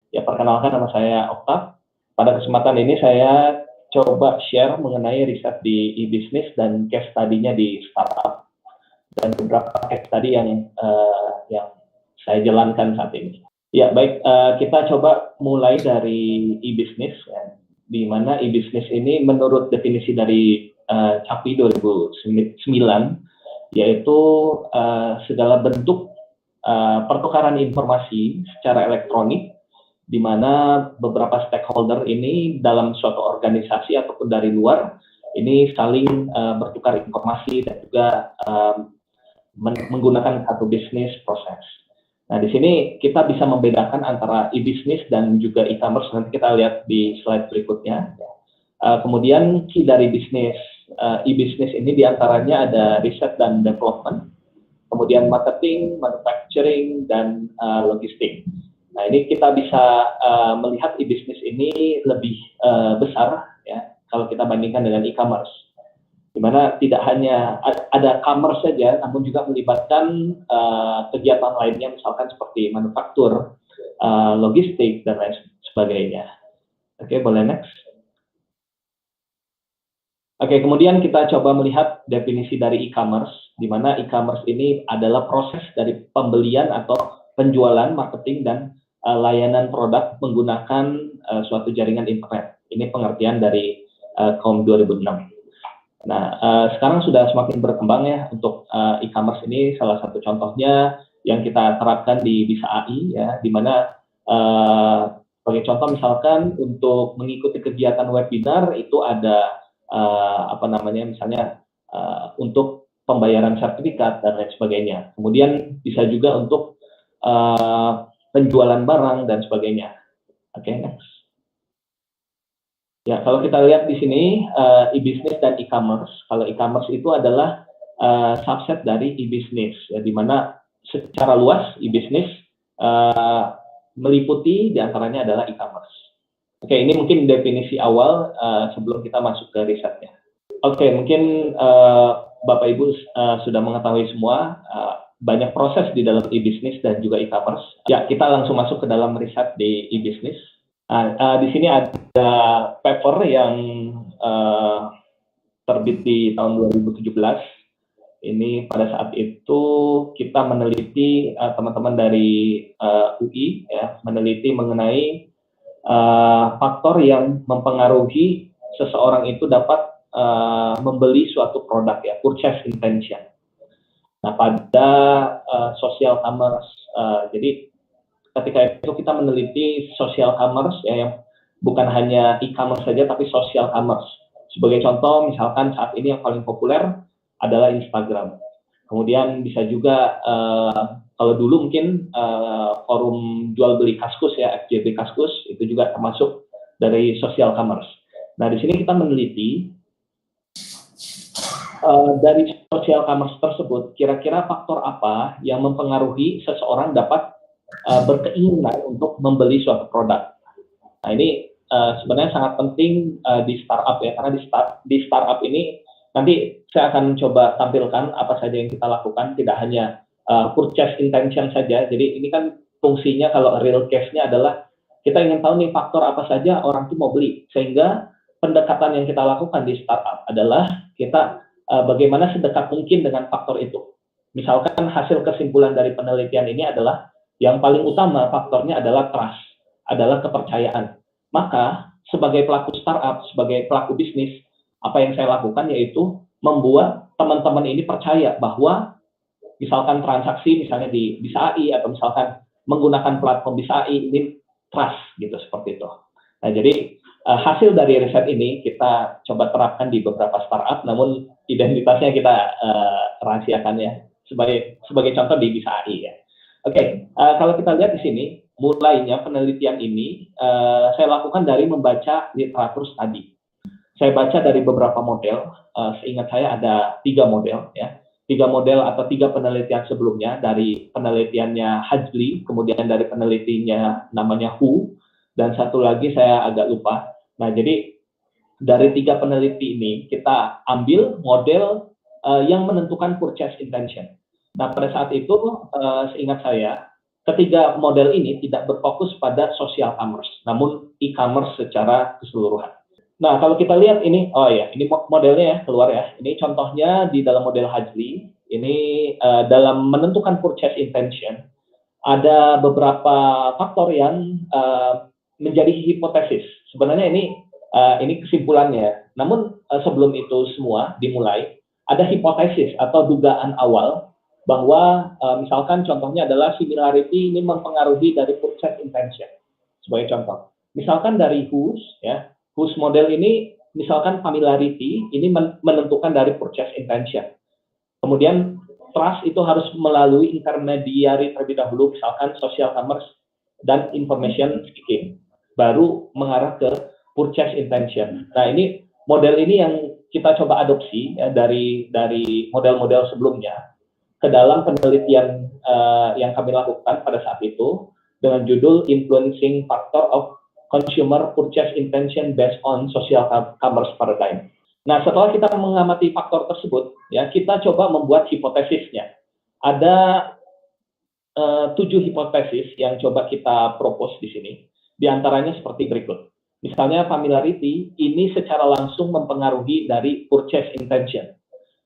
Ya, perkenalkan nama saya Oktav. Pada kesempatan ini saya coba share mengenai riset di e-business dan case study-nya di startup dan beberapa case study yang saya jalankan saat ini. Ya, baik, kita coba mulai dari e-business, ya, di mana e-business ini menurut definisi dari CAPI 2009, yaitu segala bentuk pertukaran informasi secara elektronik, di mana beberapa stakeholder ini dalam suatu organisasi ataupun dari luar ini saling bertukar informasi dan juga menggunakan satu bisnis proses. Nah, di sini kita bisa membedakan antara e-business dan juga e-commerce. Nanti kita lihat di slide berikutnya. Kemudian key dari bisnis e-business ini diantaranya ada riset dan development, kemudian marketing, manufacturing, dan logistik. Nah, ini kita bisa melihat e-business ini lebih besar, ya, kalau kita bandingkan dengan e-commerce, di mana tidak hanya ada commerce saja, namun juga melibatkan kegiatan lainnya, misalkan seperti manufaktur, logistik, dan lain sebagainya. Oke, boleh next. Oke, kemudian kita coba melihat definisi dari e-commerce, di mana e-commerce ini adalah proses dari pembelian atau penjualan, marketing, dan layanan produk menggunakan suatu jaringan internet. Ini pengertian dari KOM 2006. Nah, sekarang sudah semakin berkembang ya untuk e-commerce ini. Salah satu contohnya yang kita terapkan di Bisa AI, ya, di mana sebagai contoh misalkan untuk mengikuti kegiatan webinar itu ada misalnya untuk pembayaran sertifikat dan lain sebagainya. Kemudian bisa juga untuk penjualan barang dan sebagainya. Oke, next. Ya, kalau kita lihat di sini e-business dan e-commerce. Kalau e-commerce itu adalah subset dari e-business, ya, di mana secara luas e-business meliputi diantaranya adalah e-commerce. Oke, ini mungkin definisi awal sebelum kita masuk ke risetnya. Oke, mungkin Bapak Ibu sudah mengetahui semua banyak proses di dalam e-business dan juga e-commerce. Ya, kita langsung masuk ke dalam riset di e-business. Di sini ada paper yang terbit di tahun 2017. Ini pada saat itu kita meneliti teman-teman dari UI, ya, meneliti mengenai faktor yang mempengaruhi seseorang itu dapat membeli suatu produk, ya, purchase intention. Nah, pada social commerce, jadi ketika itu kita meneliti social commerce, ya, yang bukan hanya e-commerce saja tapi social commerce. Sebagai contoh, misalkan saat ini yang paling populer adalah Instagram. Kemudian bisa juga kalau dulu mungkin forum jual beli Kaskus, ya, FJB Kaskus, itu juga termasuk dari social commerce. Nah, di sini kita meneliti dari social commerce tersebut, kira-kira faktor apa yang mempengaruhi seseorang dapat berkeinginan untuk membeli suatu produk. Nah, ini sebenarnya sangat penting di startup, ya, karena di startup ini nanti saya akan coba tampilkan apa saja yang kita lakukan, tidak hanya purchase intention saja. Jadi ini kan fungsinya kalau real case-nya adalah kita ingin tahu nih faktor apa saja orang itu mau beli, sehingga pendekatan yang kita lakukan di startup adalah kita bagaimana sedekat mungkin dengan faktor itu. Misalkan hasil kesimpulan dari penelitian ini adalah yang paling utama faktornya adalah trust, adalah kepercayaan. Maka sebagai pelaku startup, sebagai pelaku bisnis, apa yang saya lakukan yaitu membuat teman-teman ini percaya bahwa misalkan transaksi misalnya di Bisa AI atau misalkan menggunakan platform Bisa AI ini trust, gitu, seperti itu. Nah, jadi hasil dari riset ini kita coba terapkan di beberapa startup, namun identitasnya kita rahasiakan, ya, sebagai contoh di Bisa AI, ya. Oke, kalau kita lihat di sini, mulainya penelitian ini saya lakukan dari membaca literatur studi. Saya baca dari beberapa model, seingat saya ada 3 model, ya. 3 model atau 3 penelitian sebelumnya, dari penelitiannya Hajli, kemudian dari penelitinya namanya Hu, dan satu lagi saya agak lupa. Nah, jadi dari 3 peneliti ini kita ambil model yang menentukan purchase intention. Nah, pada saat itu seingat saya ketiga model ini tidak berfokus pada social commerce, namun e-commerce secara keseluruhan. Nah, kalau kita lihat ini, oh ya, ini modelnya ya, keluar ya. Ini contohnya di dalam model Hajli. Ini dalam menentukan purchase intention, ada beberapa faktor yang menjadi hipotesis. Sebenarnya ini kesimpulannya. Namun sebelum itu semua dimulai, ada hipotesis atau dugaan awal bahwa misalkan contohnya adalah similarity ini mempengaruhi dari purchase intention. Sebagai contoh, misalkan dari whose, ya, whose model ini misalkan familiarity ini menentukan dari purchase intention. Kemudian trust itu harus melalui intermediary terlebih dahulu, misalkan social commerce dan information seeking, baru mengarah ke purchase intention. Nah, ini model ini yang kita coba adopsi ya, dari model-model sebelumnya ke dalam penelitian yang kami lakukan pada saat itu dengan judul Influencing Factor of Consumer Purchase Intention Based on Social Commerce Paradigm. Nah, setelah kita mengamati faktor tersebut, ya kita coba membuat hipotesisnya. Ada 7 hipotesis yang coba kita propose di sini. Di antaranya seperti berikut. Misalnya familiarity ini secara langsung mempengaruhi dari purchase intention.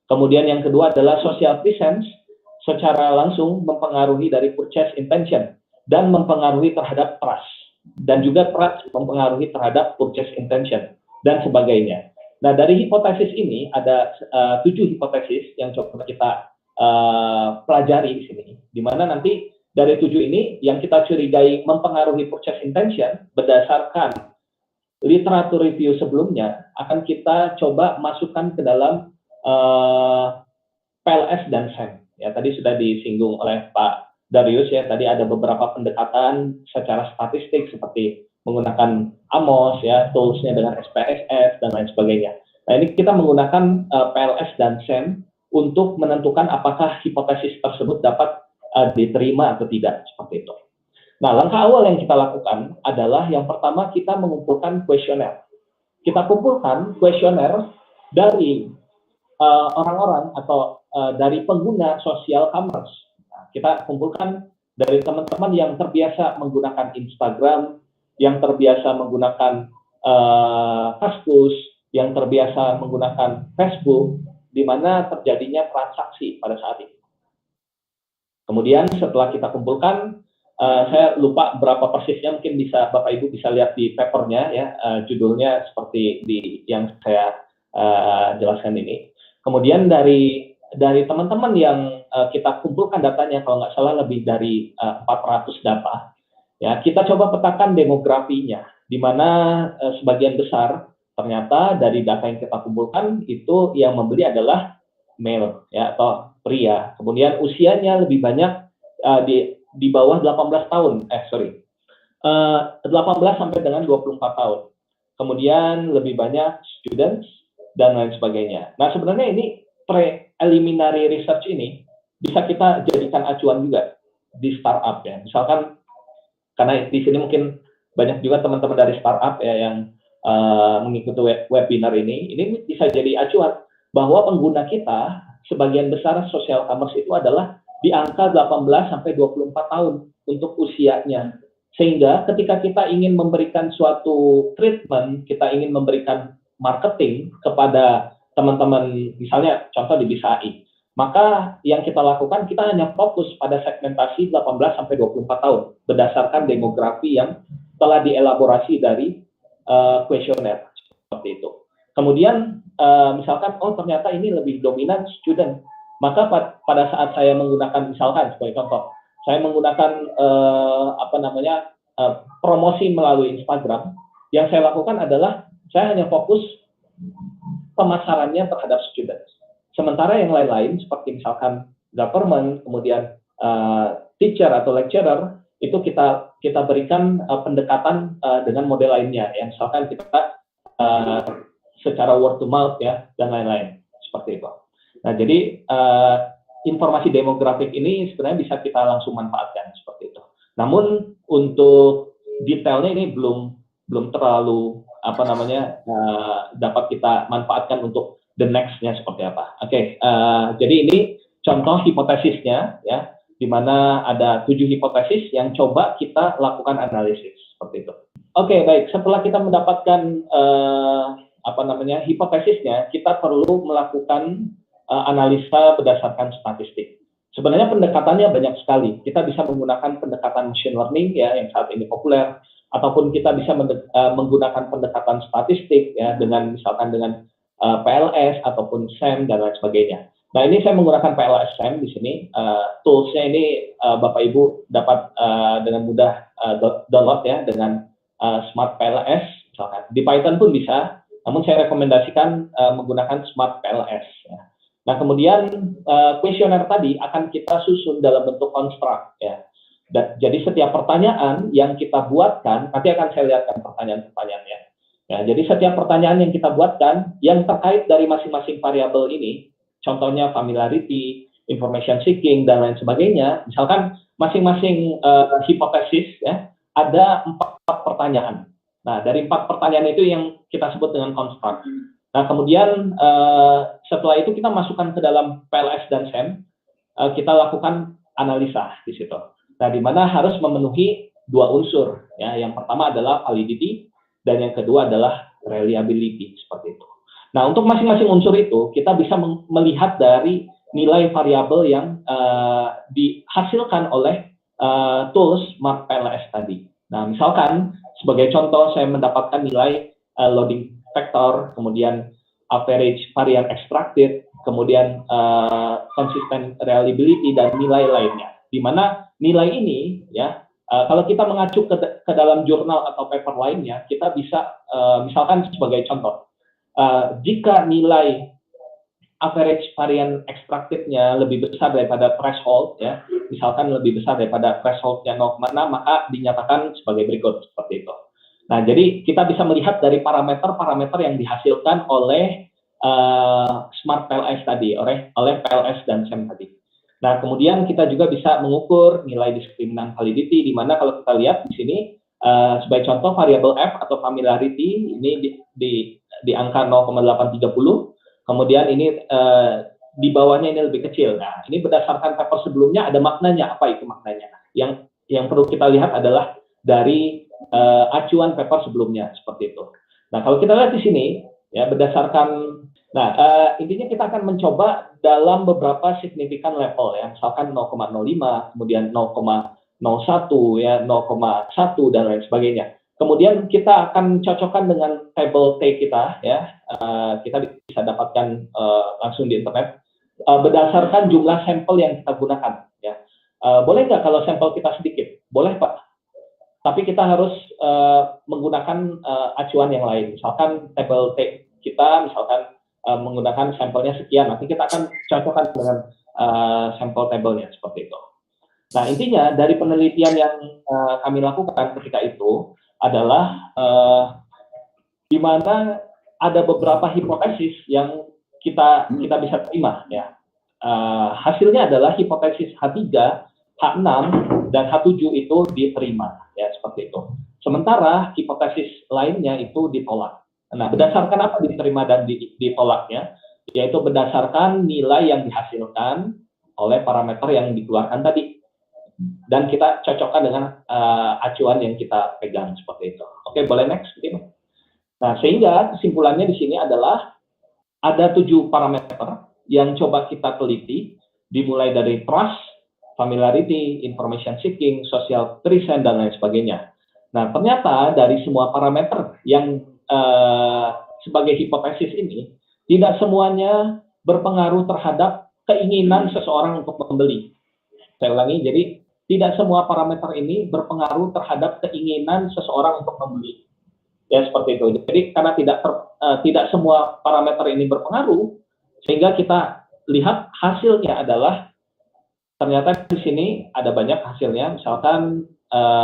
Kemudian yang kedua adalah social presence secara langsung mempengaruhi dari purchase intention dan mempengaruhi terhadap trust, dan juga trust mempengaruhi terhadap purchase intention dan sebagainya. Nah, dari hipotesis ini ada 7 hipotesis yang coba kita pelajari di sini, di mana nanti dari 7 ini yang kita curigai mempengaruhi purchase intention berdasarkan literatur review sebelumnya akan kita coba masukkan ke dalam PLS dan SEM. Ya, tadi sudah disinggung oleh Pak Darius ya, tadi ada beberapa pendekatan secara statistik seperti menggunakan AMOS ya, toolsnya dengan SPSS dan lain sebagainya. Nah, ini kita menggunakan PLS dan SEM untuk menentukan apakah hipotesis tersebut dapat diterima atau tidak, seperti itu. Nah, langkah awal yang kita lakukan adalah yang pertama kita mengumpulkan kuesioner. Kita kumpulkan kuesioner dari orang-orang atau dari pengguna social commerce. Nah, kita kumpulkan dari teman-teman yang terbiasa menggunakan Instagram, yang terbiasa menggunakan Kaskus, yang terbiasa menggunakan Facebook, di mana terjadinya transaksi pada saat itu. Kemudian setelah kita kumpulkan, saya lupa berapa persisnya, mungkin bisa Bapak Ibu bisa lihat di papernya ya, judulnya seperti yang saya jelaskan ini. Kemudian dari teman-teman yang kita kumpulkan datanya, kalau nggak salah lebih dari 400 data, ya kita coba petakan demografinya, di mana sebagian besar ternyata dari data yang kita kumpulkan itu yang membeli adalah male ya, atau pria. Kemudian usianya lebih banyak di bawah 18 tahun, 18 sampai dengan 24 tahun. Kemudian lebih banyak students dan lain sebagainya. Nah, sebenarnya ini preliminary research ini bisa kita jadikan acuan juga di startup ya. Misalkan karena di sini mungkin banyak juga teman-teman dari startup ya yang mengikuti webinar ini bisa jadi acuan bahwa pengguna kita sebagian besar social commerce itu adalah di angka 18 sampai 24 tahun untuk usianya. Sehingga ketika kita ingin memberikan suatu treatment, kita ingin memberikan marketing kepada teman-teman, misalnya contoh di BISAI, maka yang kita lakukan, kita hanya fokus pada segmentasi 18 sampai 24 tahun berdasarkan demografi yang telah dielaborasi dari kuesioner seperti itu. Kemudian misalkan ternyata ini lebih dominan student, maka pada saat saya menggunakan, misalkan sebagai contoh, saya menggunakan promosi melalui Instagram, yang saya lakukan adalah saya hanya fokus pemasarannya terhadap students. Sementara yang lain-lain seperti misalkan government, kemudian teacher atau lecturer, itu kita berikan pendekatan dengan model lainnya, yang misalkan kita secara word to mouth ya, dan lain-lain seperti itu. Nah, jadi informasi demografik ini sebenarnya bisa kita langsung manfaatkan seperti itu. Namun untuk detailnya ini belum terlalu dapat kita manfaatkan untuk the next-nya seperti apa. Oke, jadi ini contoh hipotesisnya ya, di mana ada 7 hipotesis yang coba kita lakukan analisis seperti itu. Oke, baik. Setelah kita mendapatkan hipotesisnya, kita perlu melakukan analisa berdasarkan statistik. Sebenarnya pendekatannya banyak sekali. Kita bisa menggunakan pendekatan machine learning ya yang saat ini populer, ataupun kita bisa menggunakan pendekatan statistik ya dengan misalkan dengan PLS ataupun SEM dan lain sebagainya. Nah, ini saya menggunakan PLS SEM di sini. Toolsnya ini Bapak Ibu dapat dengan mudah download ya dengan Smart PLS misalkan. Di Python pun bisa, namun saya rekomendasikan menggunakan Smart PLS ya. Nah, kemudian kuesioner tadi akan kita susun dalam bentuk construct ya. Jadi setiap pertanyaan yang kita buatkan, nanti akan saya lihatkan pertanyaan-pertanyaannya. Ya, jadi setiap pertanyaan yang kita buatkan yang terkait dari masing-masing variabel ini, contohnya familiarity, information seeking dan lain sebagainya. Misalkan masing-masing hipotesis ya ada 4 pertanyaan. Nah, dari 4 pertanyaan itu yang kita sebut dengan construct. Nah, kemudian setelah itu kita masukkan ke dalam PLS dan SEM, kita lakukan analisa di situ. Nah, di mana harus memenuhi 2 unsur. Ya. Yang pertama adalah validity, dan yang kedua adalah reliability, seperti itu. Nah, untuk masing-masing unsur itu, kita bisa melihat dari nilai variabel yang dihasilkan oleh tools Smart PLS tadi. Nah, misalkan, sebagai contoh, saya mendapatkan nilai loading factor, kemudian average varian extracted, kemudian consistent reliability dan nilai lainnya. Di mana nilai ini ya kalau kita mengacu ke dalam jurnal atau paper lainnya, kita bisa misalkan sebagai contoh, jika nilai average varian extracted-nya lebih besar daripada threshold ya, misalkan lebih besar daripada threshold-nya 0,6, maka dinyatakan sebagai berikut seperti itu. Nah, jadi kita bisa melihat dari parameter-parameter yang dihasilkan oleh Smart PLS tadi, oleh PLS dan SEM tadi. Nah, kemudian kita juga bisa mengukur nilai diskriminan validity, di mana kalau kita lihat di sini, sebagai contoh variabel F atau familiarity, ini di angka 0,830, kemudian ini di bawahnya ini lebih kecil. Nah, ini berdasarkan paper sebelumnya ada maknanya. Apa itu maknanya? Yang perlu kita lihat adalah dari acuan paper sebelumnya seperti itu. Nah, kalau kita lihat di sini ya berdasarkan, intinya kita akan mencoba dalam beberapa signifikan level ya, misalkan 0,05, kemudian 0,01 ya, 0,1 dan lain sebagainya. Kemudian kita akan cocokkan dengan table T kita ya, kita bisa dapatkan langsung di internet berdasarkan jumlah sampel yang kita gunakan ya. Boleh nggak kalau sampel kita sedikit? Boleh, Pak. Tapi kita harus menggunakan acuan yang lain. Misalkan table T kita, misalkan menggunakan sampelnya sekian, nanti kita akan cocokkan dengan sampel tabelnya seperti itu. Nah, intinya dari penelitian yang kami lakukan ketika itu adalah di mana ada beberapa hipotesis yang kita bisa terima ya. Hasilnya adalah hipotesis H3, H6 dan H7 itu diterima ya, seperti itu. Sementara hipotesis lainnya itu ditolak. Nah, berdasarkan apa diterima dan ditolaknya? Yaitu berdasarkan nilai yang dihasilkan oleh parameter yang dikeluarkan tadi. Dan kita cocokkan dengan acuan yang kita pegang seperti itu. Oke, boleh next. Nah, sehingga kesimpulannya di sini adalah ada 7 parameter yang coba kita teliti, dimulai dari trust, familiarity, information seeking, social present, dan lain sebagainya. Nah, ternyata dari semua parameter yang sebagai hipotesis ini, tidak semuanya berpengaruh terhadap keinginan seseorang untuk membeli. Saya ulangi, jadi tidak semua parameter ini berpengaruh terhadap keinginan seseorang untuk membeli. Ya, seperti itu. Jadi karena tidak semua parameter ini berpengaruh, sehingga kita lihat hasilnya adalah ternyata di sini ada banyak hasilnya. Misalkan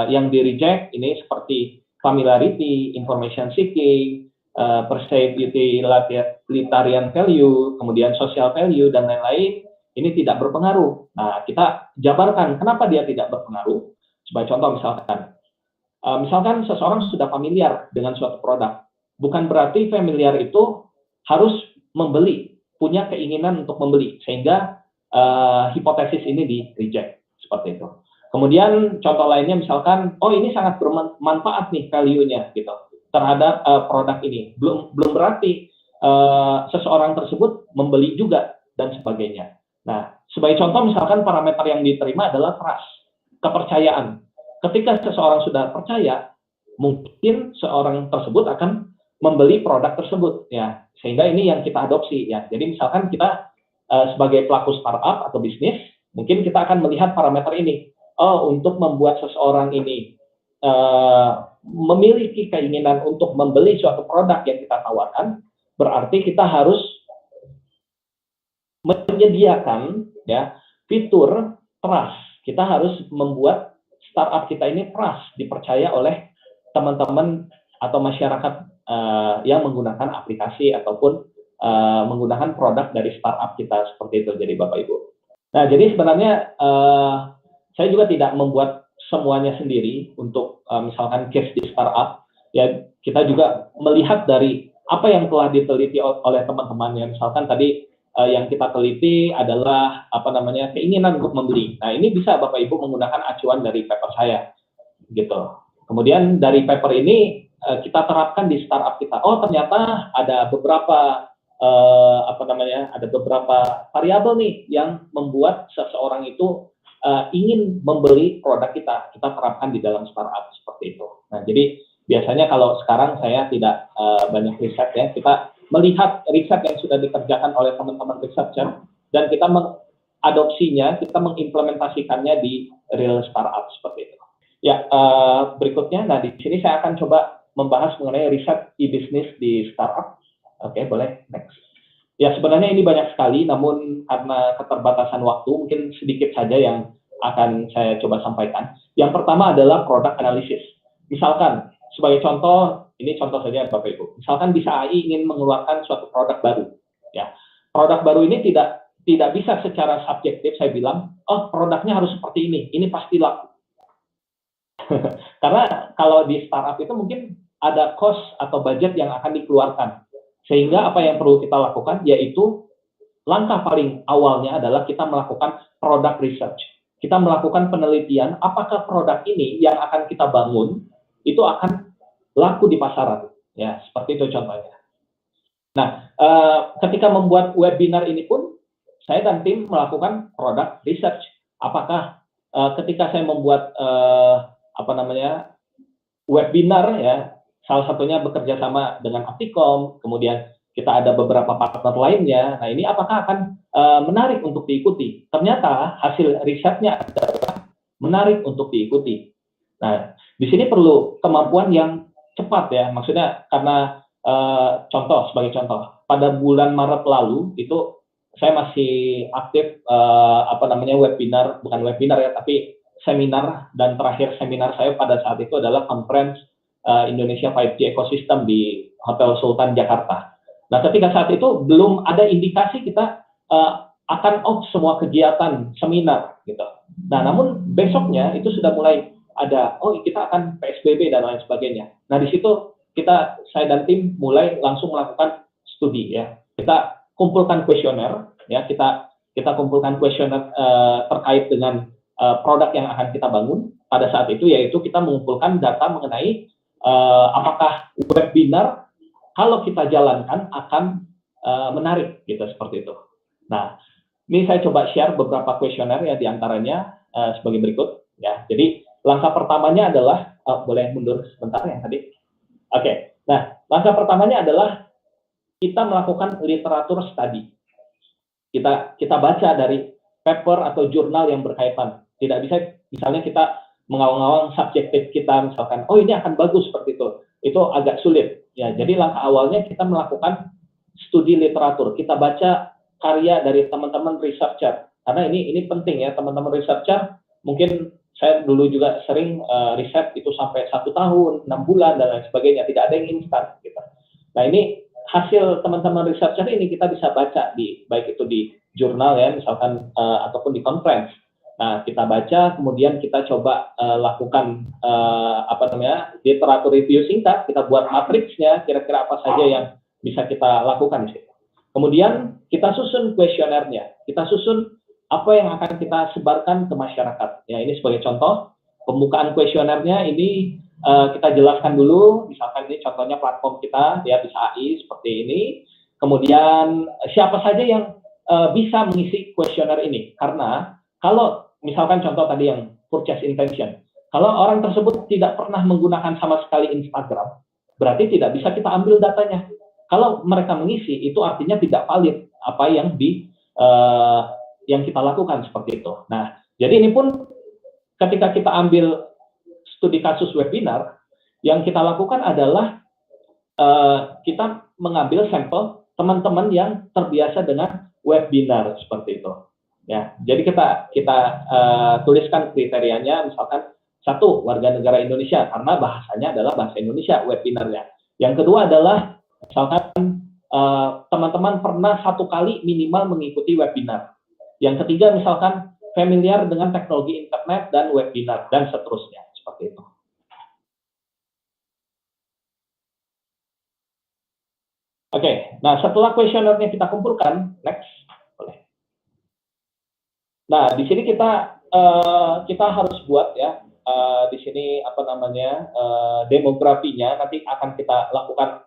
yang di reject ini seperti familiarity, information seeking, perceived utilitarian value, kemudian social value dan lain-lain. Ini tidak berpengaruh. Nah, kita jabarkan kenapa dia tidak berpengaruh. Sebagai contoh misalkan seseorang sudah familiar dengan suatu produk. Bukan berarti familiar itu harus membeli, punya keinginan untuk membeli, sehingga hipotesis ini di reject. seperti itu. Kemudian contoh lainnya misalkan, oh ini sangat bermanfaat nih value-nya gitu terhadap produk ini. Belum berarti seseorang tersebut membeli juga dan sebagainya. Nah, sebagai contoh misalkan parameter yang diterima adalah trust, kepercayaan. Ketika seseorang sudah percaya, mungkin seorang tersebut akan membeli produk tersebut ya. Sehingga ini yang kita adopsi ya. Jadi misalkan kita sebagai pelaku startup atau bisnis, mungkin kita akan melihat parameter ini. Oh, untuk membuat seseorang ini memiliki keinginan untuk membeli suatu produk yang kita tawarkan, berarti kita harus menyediakan ya fitur trust. Kita harus membuat startup kita ini trust, dipercaya oleh teman-teman atau masyarakat yang menggunakan aplikasi ataupun menggunakan produk dari startup kita seperti itu. Jadi Bapak Ibu. Nah, jadi sebenarnya saya juga tidak membuat semuanya sendiri untuk misalkan case di startup. Ya, kita juga melihat dari apa yang telah diteliti oleh teman-teman. Ya, misalkan tadi yang kita teliti adalah apa namanya keinginan untuk membeli. Nah, ini bisa Bapak Ibu menggunakan acuan dari paper saya, gitu. Kemudian dari paper ini kita terapkan di startup kita. Oh, ternyata ada beberapa apa namanya, ada beberapa variabel nih yang membuat seseorang itu ingin membeli produk kita terapkan di dalam startup seperti itu. Nah, jadi biasanya kalau sekarang saya tidak banyak riset ya, kita melihat riset yang sudah dikerjakan oleh teman-teman researcher dan kita mengadopsinya, kita mengimplementasikannya di real startup seperti itu. Ya, berikutnya, nah di sini saya akan coba membahas mengenai riset e-business di startup. Oke, boleh next. Ya, sebenarnya ini banyak sekali, namun karena keterbatasan waktu, mungkin sedikit saja yang akan saya coba sampaikan. Yang pertama adalah product analysis. Misalkan, sebagai contoh, ini contoh saja Bapak Ibu. Misalkan bisa AI ingin mengeluarkan suatu produk baru. Ya, produk baru ini tidak bisa secara subjektif saya bilang, oh produknya harus seperti ini pasti laku. Karena kalau di startup itu mungkin ada cost atau budget yang akan dikeluarkan. Sehingga apa yang perlu kita lakukan yaitu langkah paling awalnya adalah kita melakukan product research. Kita melakukan penelitian apakah produk ini yang akan kita bangun itu akan laku di pasaran. Ya, seperti itu contohnya. Nah, ketika membuat webinar ini pun saya dan tim melakukan product research. Apakah ketika saya membuat apa namanya webinar ya, salah satunya bekerja sama dengan Aptikom, kemudian kita ada beberapa partner lainnya. Nah, ini apakah akan menarik untuk diikuti? Ternyata hasil risetnya adalah menarik untuk diikuti. Nah, di sini perlu kemampuan yang cepat ya. Maksudnya karena sebagai contoh, pada bulan Maret lalu itu saya masih aktif apa namanya webinar, bukan webinar ya, tapi seminar, dan terakhir seminar saya pada saat itu adalah conference Indonesia 5G Ecosystem di Hotel Sultan Jakarta. Nah, ketika saat itu belum ada indikasi kita akan off semua kegiatan seminar gitu. Nah, namun besoknya itu sudah mulai ada, oh kita akan PSBB dan lain sebagainya. Nah, di situ saya dan tim mulai langsung melakukan studi ya. Kita kumpulkan kuesioner ya, kita kumpulkan kuesioner terkait dengan produk yang akan kita bangun pada saat itu, yaitu kita mengumpulkan data mengenai apakah webinar kalau kita jalankan akan menarik gitu, seperti itu. Nah, ini saya coba share beberapa kuesioner ya, diantaranya sebagai berikut ya. Jadi langkah pertamanya adalah boleh mundur sebentar yang tadi. Oke. Nah, langkah pertamanya adalah kita melakukan literatur study. Kita baca dari paper atau jurnal yang berkaitan. Tidak bisa misalnya kita mengawang-awang subjektif kita, misalkan, oh ini akan bagus seperti itu agak sulit. Ya, jadi langkah awalnya kita melakukan studi literatur. Kita baca karya dari teman-teman researcher. Karena ini penting ya, teman-teman researcher. Mungkin saya dulu juga sering riset itu sampai 1 tahun, 6 bulan, dan lain sebagainya. Tidak ada yang instan. Gitu. Nah, ini hasil teman-teman researcher ini kita bisa baca baik itu di jurnal ya, misalkan ataupun di conference. Nah, kita baca, kemudian kita coba lakukan apa namanya literatur review singkat, kita buat matriksnya, kira-kira apa saja yang bisa kita lakukan di situ. Kemudian kita susun kuesionernya, kita susun apa yang akan kita sebarkan ke masyarakat. Ya, ini sebagai contoh, pembukaan kuesionernya ini kita jelaskan dulu, misalkan ini contohnya platform kita, ya bisa AI seperti ini. Kemudian siapa saja yang bisa mengisi kuesioner ini, karena kalau misalkan contoh tadi yang purchase intention, kalau orang tersebut tidak pernah menggunakan sama sekali Instagram, berarti tidak bisa kita ambil datanya. Kalau mereka mengisi, itu artinya tidak valid apa yang kita lakukan seperti itu. Nah, jadi ini pun ketika kita ambil studi kasus webinar, yang kita lakukan adalah kita mengambil sampel teman-teman yang terbiasa dengan webinar seperti itu. Ya, jadi kita tuliskan kriterianya, misalkan satu, warga negara Indonesia karena bahasanya adalah bahasa Indonesia webinarnya. Yang kedua adalah misalkan teman-teman pernah 1 kali minimal mengikuti webinar. Yang ketiga misalkan familiar dengan teknologi internet dan webinar dan seterusnya seperti itu. Oke, nah setelah kuesionernya kita kumpulkan, next, boleh. Nah di sini kita harus buat ya, di sini apa namanya demografinya nanti akan kita lakukan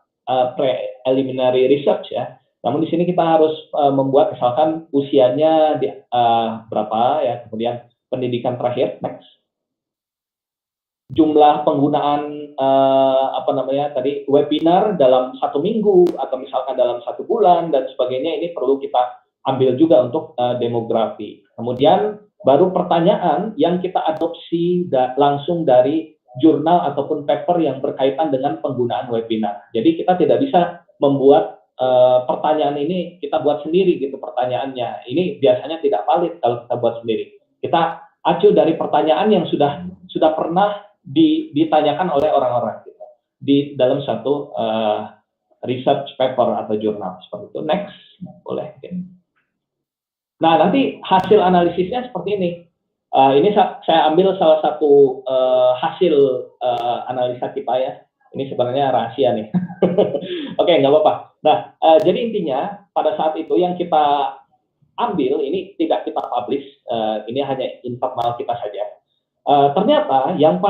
preliminary research ya. Namun di sini kita harus membuat misalkan usianya berapa ya, kemudian pendidikan terakhir, next. Jumlah penggunaan apa namanya tadi webinar dalam 1 minggu atau misalkan dalam 1 bulan dan sebagainya, ini perlu kita ambil juga untuk demografi. Kemudian baru pertanyaan yang kita adopsi langsung dari jurnal ataupun paper yang berkaitan dengan penggunaan webinar. Jadi kita tidak bisa membuat pertanyaan ini kita buat sendiri gitu pertanyaannya. Ini biasanya tidak valid kalau kita buat sendiri. Kita acu dari pertanyaan yang sudah pernah ditanyakan oleh orang-orang gitu, di dalam satu research paper atau jurnal seperti itu. Next, boleh. Nah, nanti hasil analisisnya seperti ini. Ini saya ambil salah satu hasil analisa kita ya. Ini sebenarnya rahasia nih. Oke, nggak apa-apa. Nah, jadi intinya pada saat itu yang kita ambil ini tidak kita publish, ini hanya internal kita saja. Ternyata yang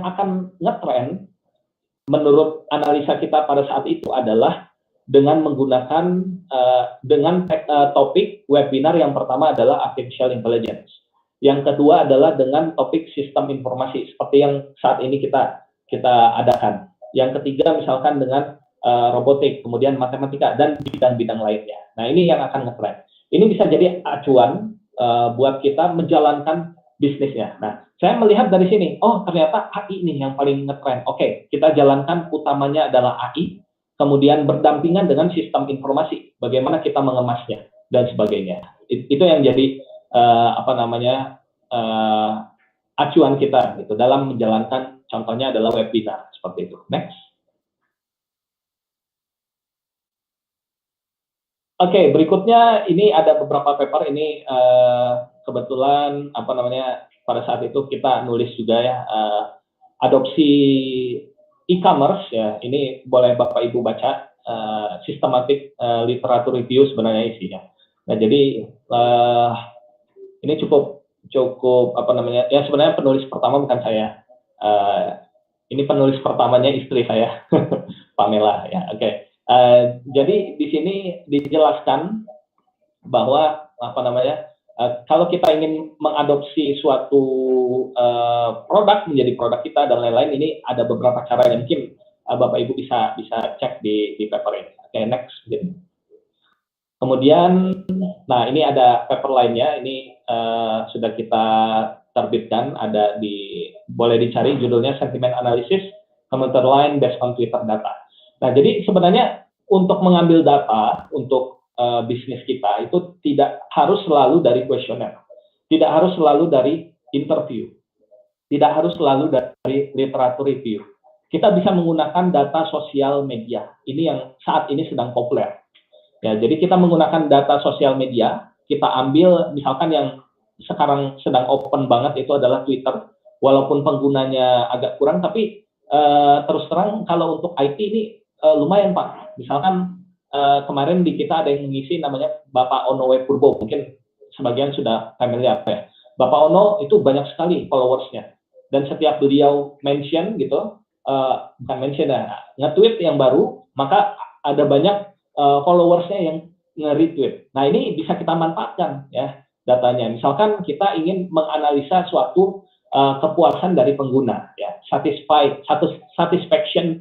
akan ngetrend menurut analisa kita pada saat itu adalah dengan menggunakan topik webinar. Yang pertama adalah artificial intelligence, yang kedua adalah dengan topik sistem informasi seperti yang saat ini kita adakan, yang ketiga misalkan dengan robotik, kemudian matematika dan bidang-bidang lainnya. Nah, ini yang akan ngetrend. Ini bisa jadi acuan buat kita menjalankan bisnisnya. Nah, saya melihat dari sini, oh ternyata AI nih yang paling ngetrend. Oke, kita jalankan, utamanya adalah AI, kemudian berdampingan dengan sistem informasi, bagaimana kita mengemasnya dan sebagainya. Itu yang jadi apa namanya acuan kita gitu dalam menjalankan, contohnya adalah webinar seperti itu. Next. Oke, berikutnya ini ada beberapa paper ini kebetulan apa namanya pada saat itu kita nulis juga ya, adopsi e-commerce ya. Ini boleh Bapak Ibu baca systematic literature review sebenarnya isinya. Nah, jadi ini cukup apa namanya ya, sebenarnya penulis pertama bukan saya. Ini penulis pertamanya istri saya, Pamela ya. Oke. Jadi di sini dijelaskan bahwa apa namanya kalau kita ingin mengadopsi suatu produk menjadi produk kita dan lain-lain, ini ada beberapa cara yang mungkin Bapak Ibu bisa cek di paper ini. Oke, next. Kemudian, nah ini ada paper lainnya, ini sudah kita terbitkan, ada boleh dicari judulnya Sentiment Analysis Commuter Line Based on Twitter Data. Nah, jadi sebenarnya untuk mengambil data untuk bisnis kita itu tidak harus selalu dari kuesioner, tidak harus selalu dari interview, tidak harus selalu dari literatur review. Kita bisa menggunakan data sosial media. Ini yang saat ini sedang populer. Ya, jadi kita menggunakan data sosial media, kita ambil misalkan yang sekarang sedang open banget itu adalah Twitter. Walaupun penggunanya agak kurang, tapi terus terang kalau untuk IT ini lumayan Pak. Misalkan kemarin di kita ada yang mengisi namanya Bapak Onowe Purbo, mungkin sebagian sudah familiar ya. Bapak Ono itu banyak sekali followersnya, dan setiap beliau mention gitu, bukan mention ya, nge-tweet yang baru, maka ada banyak followersnya yang nge-retweet. Nah, ini bisa kita manfaatkan ya datanya. Misalkan kita ingin menganalisa suatu kepuasan dari pengguna ya, satisfaction,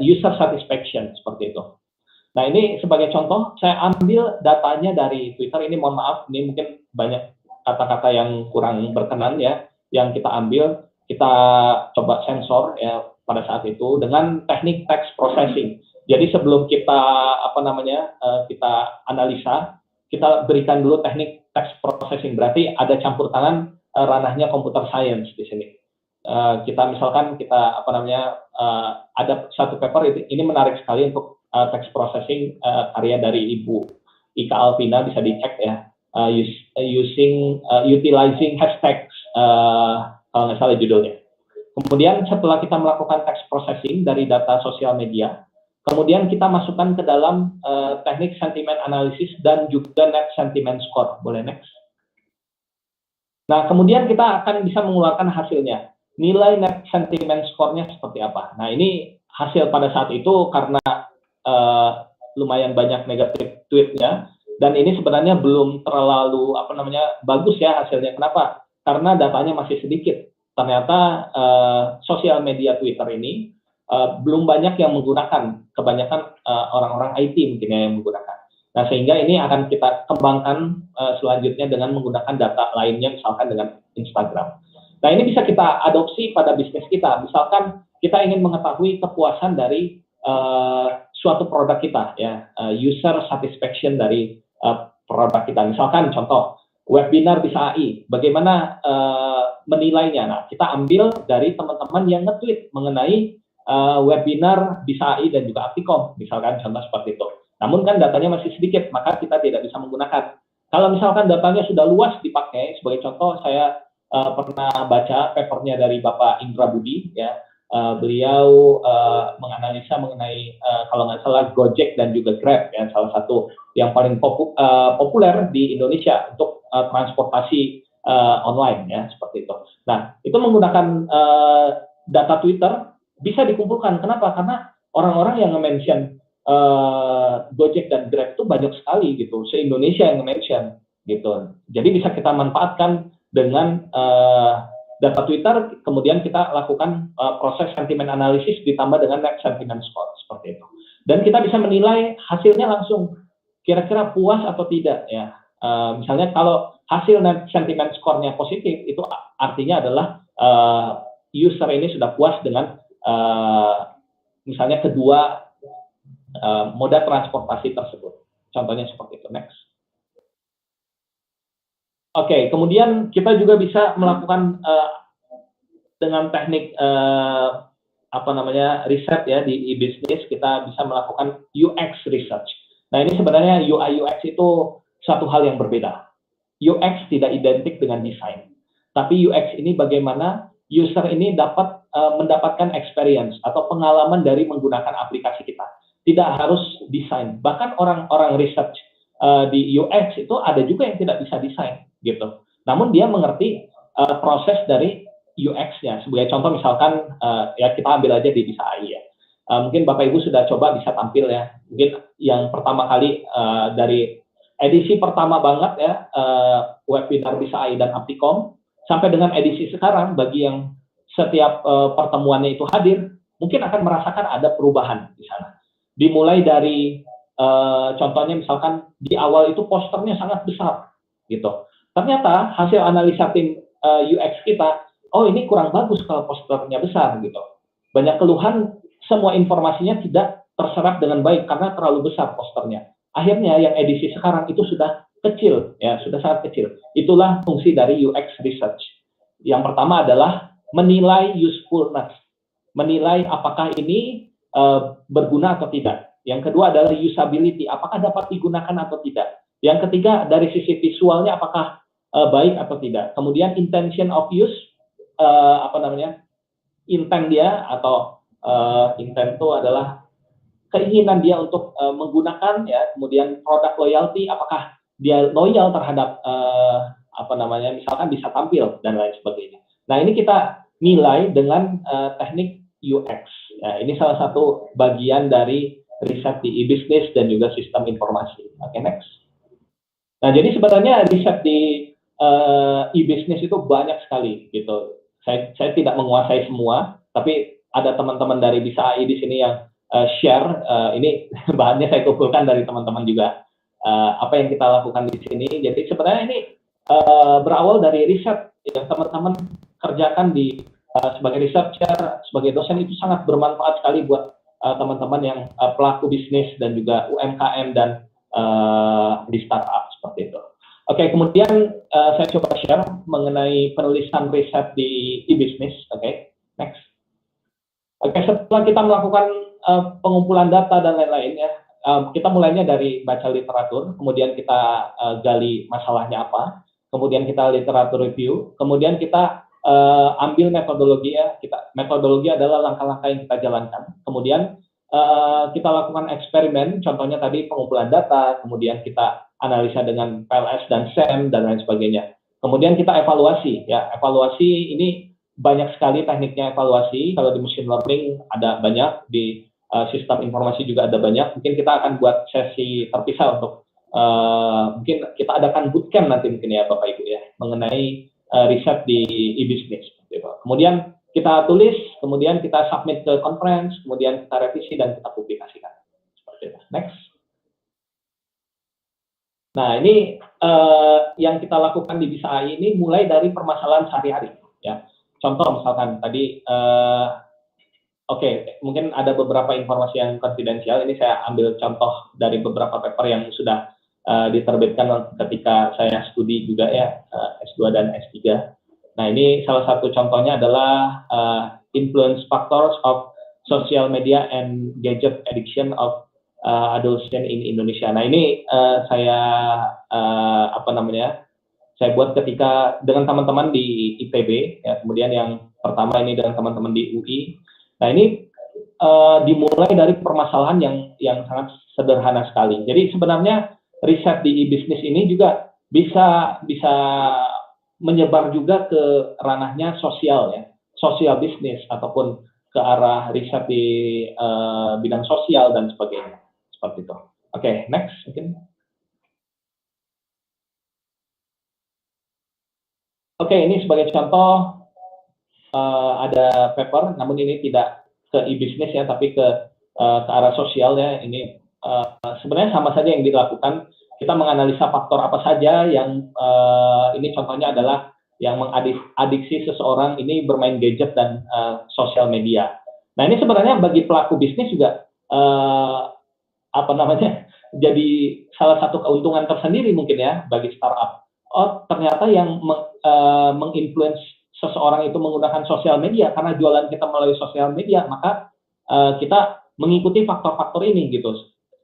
user satisfaction seperti itu. Nah, ini sebagai contoh, saya ambil datanya dari Twitter. Ini mohon maaf, ini mungkin banyak kata-kata yang kurang berkenan ya, yang kita ambil, kita coba sensor ya pada saat itu dengan teknik text processing. Jadi sebelum kita kita analisa, kita berikan dulu teknik text processing. Berarti ada campur tangan ranahnya computer science di sini. Kita misalkan ada satu paper ini menarik sekali untuk text processing karya dari Ibu Ika Alvina, bisa dicek ya, utilizing hashtags, kalau nggak salah judulnya. Kemudian setelah kita melakukan text processing dari data sosial media, kemudian kita masukkan ke dalam teknik sentiment analysis dan juga net sentiment score. Boleh next? Nah, kemudian kita akan bisa mengeluarkan hasilnya. Nilai net sentiment score-nya seperti apa. Nah, ini hasil pada saat itu karena lumayan banyak negatif tweetnya, dan ini sebenarnya belum terlalu bagus ya hasilnya. Kenapa? Karena datanya masih sedikit. Ternyata sosial media Twitter ini belum banyak yang menggunakan, kebanyakan orang-orang IT mungkin yang menggunakan. Nah, sehingga ini akan kita kembangkan selanjutnya dengan menggunakan data lainnya, misalkan dengan Instagram. Nah, ini bisa kita adopsi pada bisnis kita. Misalkan kita ingin mengetahui kepuasan dari suatu produk kita, ya, user satisfaction dari produk kita. Misalkan contoh, webinar Bisa AI, bagaimana menilainya? Nah, kita ambil dari teman-teman yang nge-tweet mengenai webinar Bisa AI dan juga Apicom, misalkan contoh seperti itu. Namun kan datanya masih sedikit, maka kita tidak bisa menggunakan. Kalau misalkan datanya sudah luas dipakai, sebagai contoh saya pernah baca papernya dari Bapak Indra Budi, ya, beliau menganalisa mengenai kalau nggak salah Gojek dan juga Grab, ya, salah satu yang paling populer di Indonesia untuk transportasi online, ya, seperti itu. Nah, itu menggunakan data Twitter bisa dikumpulkan. Kenapa? Karena orang-orang yang nge-mention Gojek dan Grab itu banyak sekali gitu, se-Indonesia yang nge-mention gitu. Jadi bisa kita manfaatkan dengan data Twitter, kemudian kita lakukan proses sentiment analisis ditambah dengan net sentiment score seperti itu. Dan kita bisa menilai hasilnya langsung, kira-kira puas atau tidak ya. Misalnya kalau hasil net sentiment score-nya positif, itu artinya adalah user ini sudah puas dengan misalnya kedua moda transportasi tersebut. Contohnya seperti itu. Next. Oke, kemudian kita juga bisa melakukan dengan teknik riset ya di e-business, kita bisa melakukan UX research. Nah, ini sebenarnya UI UX itu satu hal yang berbeda. UX tidak identik dengan desain, tapi UX ini bagaimana user ini dapat mendapatkan experience atau pengalaman dari menggunakan aplikasi kita. Tidak harus desain. Bahkan orang-orang research di UX itu ada juga yang tidak bisa desain gitu. Namun dia mengerti proses dari UX-nya. Sebagai contoh misalkan ya kita ambil aja di Bisa AI ya. Mungkin Bapak Ibu sudah coba bisa tampil ya. Mungkin yang pertama kali dari edisi pertama banget ya webinar Bisa AI dan Apicom sampai dengan edisi sekarang, bagi yang setiap pertemuannya itu hadir, mungkin akan merasakan ada perubahan di sana. Dimulai dari contohnya misalkan di awal itu posternya sangat besar gitu. Ternyata hasil analisa tim UX kita, oh ini kurang bagus kalau posternya besar gitu. Banyak keluhan, semua informasinya tidak terserap dengan baik karena terlalu besar posternya. Akhirnya yang edisi sekarang itu sudah kecil, ya, sudah sangat kecil. Itulah fungsi dari UX research. Yang pertama adalah menilai usefulness, menilai apakah ini berguna atau tidak. Yang kedua adalah usability, apakah dapat digunakan atau tidak. Yang ketiga dari sisi visualnya apakah baik atau tidak. Kemudian intention of use, intent dia atau intent itu adalah keinginan dia untuk menggunakan ya. Kemudian product loyalty, apakah dia loyal terhadap apa namanya, misalkan bisa tampil dan lain sebagainya. Nah, ini kita nilai dengan teknik UX. Ya, ini salah satu bagian dari riset di e-business dan juga sistem informasi. Oke, next. Nah, jadi sebenarnya riset di e-business itu banyak sekali gitu. Saya tidak menguasai semua, tapi ada teman-teman dari Bisa AI di sini yang share. Ini bahannya saya kumpulkan dari teman-teman juga. Apa yang kita lakukan di sini. Jadi sebenarnya ini berawal dari riset yang teman-teman kerjakan di sebagai researcher, sebagai dosen, itu sangat bermanfaat sekali buat teman-teman yang pelaku bisnis dan juga UMKM dan di startup seperti itu. Oke, kemudian saya coba share mengenai penulisan riset di e-business. Oke, next. Oke, setelah kita melakukan pengumpulan data dan lain-lain ya, kita mulainya dari baca literatur, kemudian kita gali masalahnya apa, kemudian kita literatur review, kemudian kita ambil metodologi ya. Metodologi adalah langkah-langkah yang kita jalankan. Kemudian kita lakukan eksperimen, contohnya tadi pengumpulan data, kemudian kita analisa dengan PLS dan SEM dan lain sebagainya. Kemudian kita evaluasi ya. Evaluasi ini banyak sekali tekniknya evaluasi. Kalau di machine learning ada banyak, di sistem informasi juga ada banyak. Mungkin kita akan buat sesi terpisah untuk mungkin kita adakan bootcamp nanti mungkin ya Bapak Ibu ya, mengenai riset di e-business. Kemudian kita tulis, kemudian kita submit ke conference, kemudian kita revisi dan kita publikasikan. Seperti itu. Next. Nah, ini yang kita lakukan di Bisa AI ini mulai dari permasalahan sehari-hari. Ya. Contoh misalkan tadi, oke, mungkin ada beberapa informasi yang konfidensial. Ini saya ambil contoh dari beberapa paper yang sudah diterbitkan ketika saya studi juga ya, S2 dan S3. Nah, ini salah satu contohnya adalah influence factors of social media and gadget addiction of adolescent in Indonesia. Nah, ini saya apa namanya? Saya buat ketika dengan teman-teman di IPB, ya, kemudian yang pertama ini dengan teman-teman di UI. Nah, ini dimulai dari permasalahan yang sangat sederhana sekali. Jadi sebenarnya riset di e-business ini juga bisa menyebar juga ke ranahnya sosial ya, sosial bisnis ataupun ke arah riset di bidang sosial dan sebagainya. Seperti itu. Oke, next mungkin. Oke, ini sebagai contoh ada paper, namun ini tidak ke e-business ya, tapi ke arah sosial ya. Ini sebenarnya sama saja yang dilakukan. Kita menganalisa faktor apa saja yang ini contohnya adalah yang mengadiksi seseorang ini bermain gadget dan sosial media. Nah, ini sebenarnya bagi pelaku bisnis juga apa namanya, jadi salah satu keuntungan tersendiri mungkin ya bagi startup. Oh, ternyata yang menginfluence seseorang itu menggunakan sosial media, karena jualan kita melalui sosial media, maka kita mengikuti faktor-faktor ini gitu.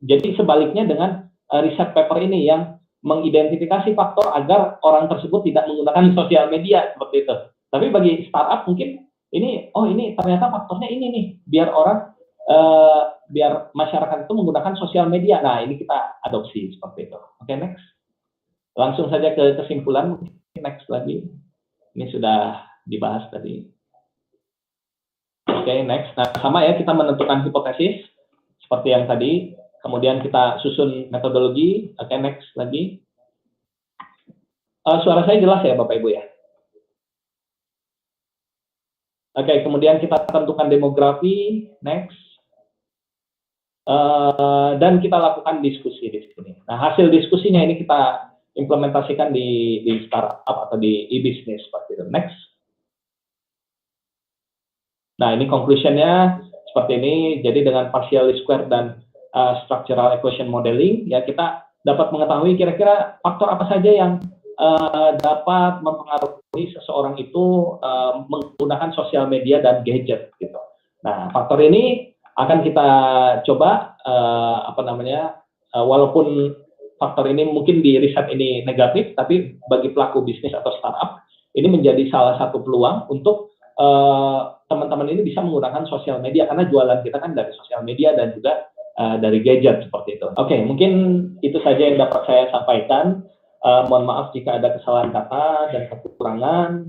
Jadi sebaliknya dengan riset paper ini yang mengidentifikasi faktor agar orang tersebut tidak menggunakan sosial media seperti itu. Tapi bagi startup mungkin ini, oh ini ternyata faktornya ini nih, biar orang biar masyarakat itu menggunakan sosial media. Nah, ini kita adopsi seperti itu. Oke, next. Langsung saja ke kesimpulan. Next lagi. Ini sudah dibahas tadi. Oke, next. Nah, sama ya, kita menentukan hipotesis seperti yang tadi. Kemudian kita susun metodologi. Oke, next lagi. Suara saya jelas ya, Bapak Ibu ya? Oke, kemudian kita tentukan demografi. Next. Dan kita lakukan diskusi di sini. Nah, hasil diskusinya ini kita implementasikan di startup atau di e-business seperti itu. Next. Nah, ini conclusionnya seperti ini. Jadi dengan partial square dan structural equation modeling, ya kita dapat mengetahui kira-kira faktor apa saja yang dapat mempengaruhi seseorang itu menggunakan sosial media dan gadget gitu. Nah, faktor ini akan kita coba apa namanya, walaupun faktor ini mungkin di riset ini negatif, tapi bagi pelaku bisnis atau startup ini menjadi salah satu peluang untuk teman-teman ini bisa menggunakan sosial media, karena jualan kita kan dari sosial media dan juga dari gadget seperti itu. Oke, mungkin itu saja yang dapat saya sampaikan. Mohon maaf jika ada kesalahan kata dan kekurangan.